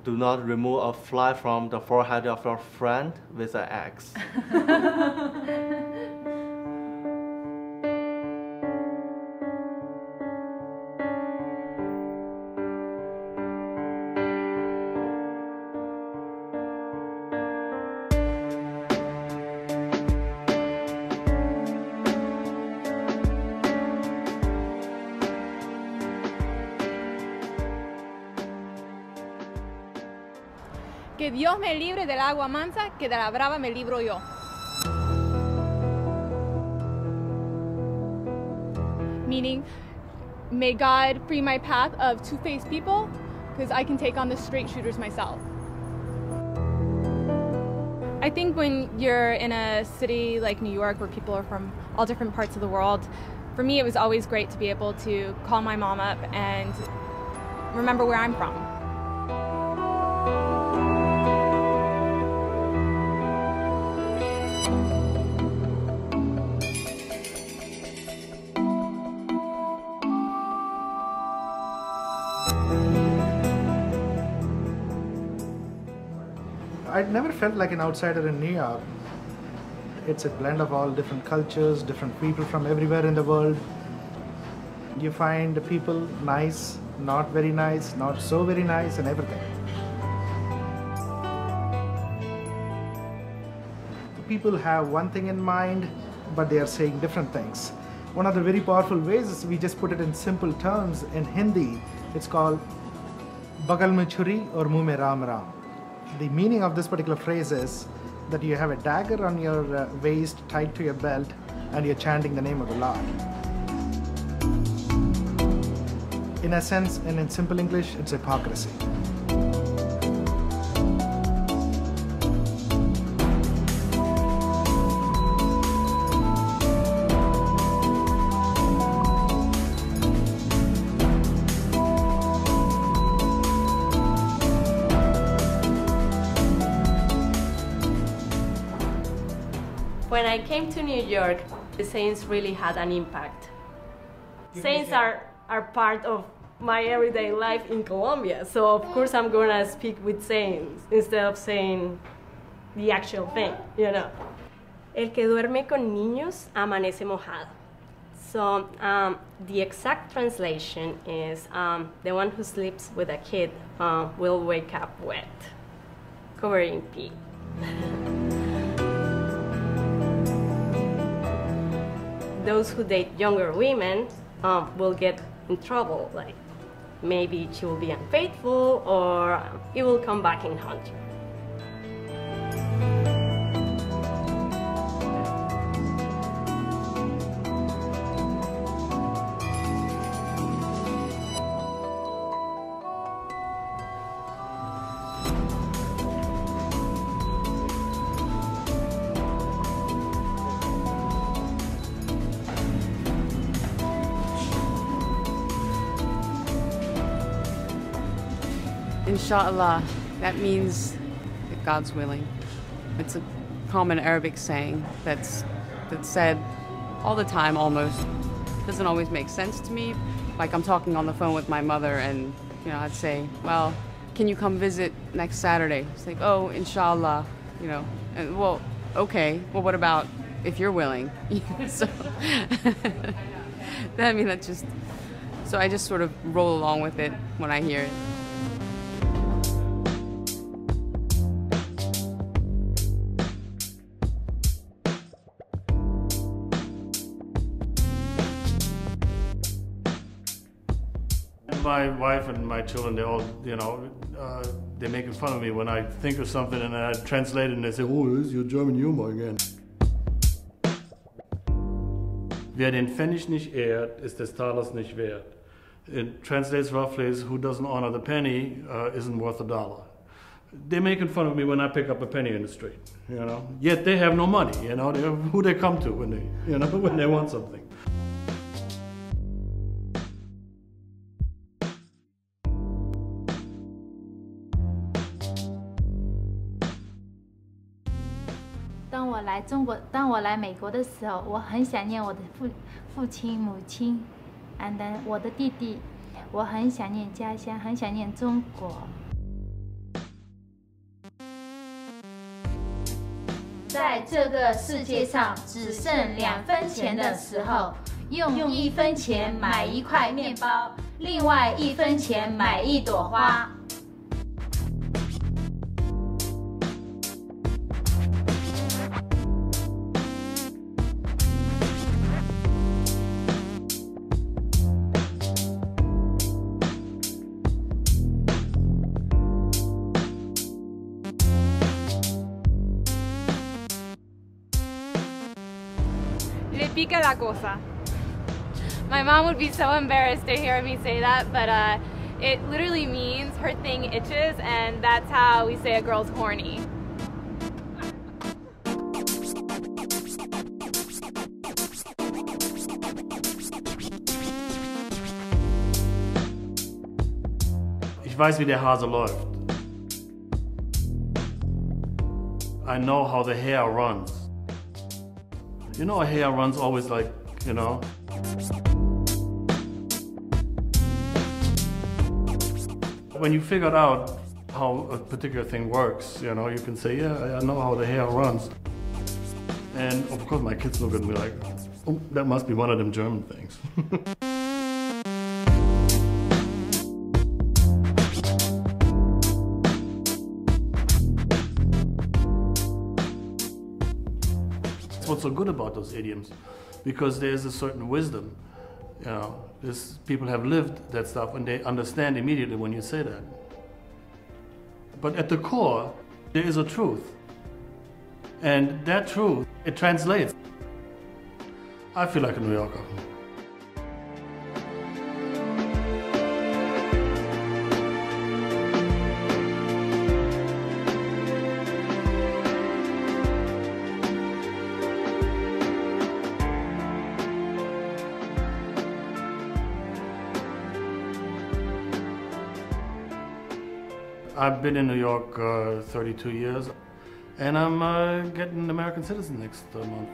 Do not remove a fly from the forehead of your friend with an axe. 'Que Dios me libre del agua mansa, que de la brava me libro yo'. Meaning, may God free my path of two-faced people, because I can take on the straight shooters myself. I think when you're in a city like New York where people are from all different parts of the world, for me it was always great to be able to call my mom up and remember where I'm from. I never felt like an outsider in New York. It's a blend of all different cultures, different people from everywhere in the world. You find people nice, not very nice, not so very nice, and everything. People have one thing in mind, but they are saying different things. One of the very powerful ways is we just put it in simple terms in Hindi. It's called Bagal mein churi aur muh mein ram ram. The meaning of this particular phrase is that you have a dagger on your waist tied to your belt and you're chanting the name of the Lord. In a sense, and in simple English, it's hypocrisy. When I came to New York, the Saints really had an impact. Saints are part of my everyday life in Colombia, so of course I'm gonna speak with saints instead of saying the actual thing, you know. El que duerme con niños amanece mojado. So the exact translation is the one who sleeps with a kid will wake up wet, covered in pee. Those who date younger women will get in trouble, like maybe she will be unfaithful or it will come back and haunt you. Inshallah, that means that God's willing. It's a common Arabic saying that's said all the time almost. Doesn't always make sense to me. Like I'm talking on the phone with my mother and I'd say, well, can you come visit next Saturday? It's like, oh, inshallah, and well, okay, well what about if you're willing? So so I just sort of roll along with it when I hear it. My wife and my children, they all, they're making fun of me when I think of something and I translate it and they say, oh, this is your German humor again. Wer den Pfennig nicht ehrt, ist des Talers nicht wert. It translates roughly as who doesn't honor the penny isn't worth a dollar. They're making fun of me when I pick up a penny in the street, Yet they have no money, They're who they come to when they, when they want something. and then 我的弟弟，我很想念家乡，很想念中国。在这个世界上只剩2分钱的时候，用1分钱买1块面包，另外1分钱买1朵花。Le pica la cosa. My mom would be so embarrassed to hear me say that, but it literally means her thing itches, and that's how we say a girl's horny. Ich weiß, wie der Hase läuft. I know how the hair runs. You know, a hair runs always like, you know. When you figured out how a particular thing works, you know, you can say, yeah, I know how the hair runs. And of course my kids look at me like, oh, that must be one of them German things. What's so good about those idioms, because there's a certain wisdom. You know, people have lived that stuff and they understand immediately when you say that. But at the core, there is a truth. And that truth, it translates. I feel like a New Yorker. I've been in New York 32 years, and I'm getting an American citizen next month.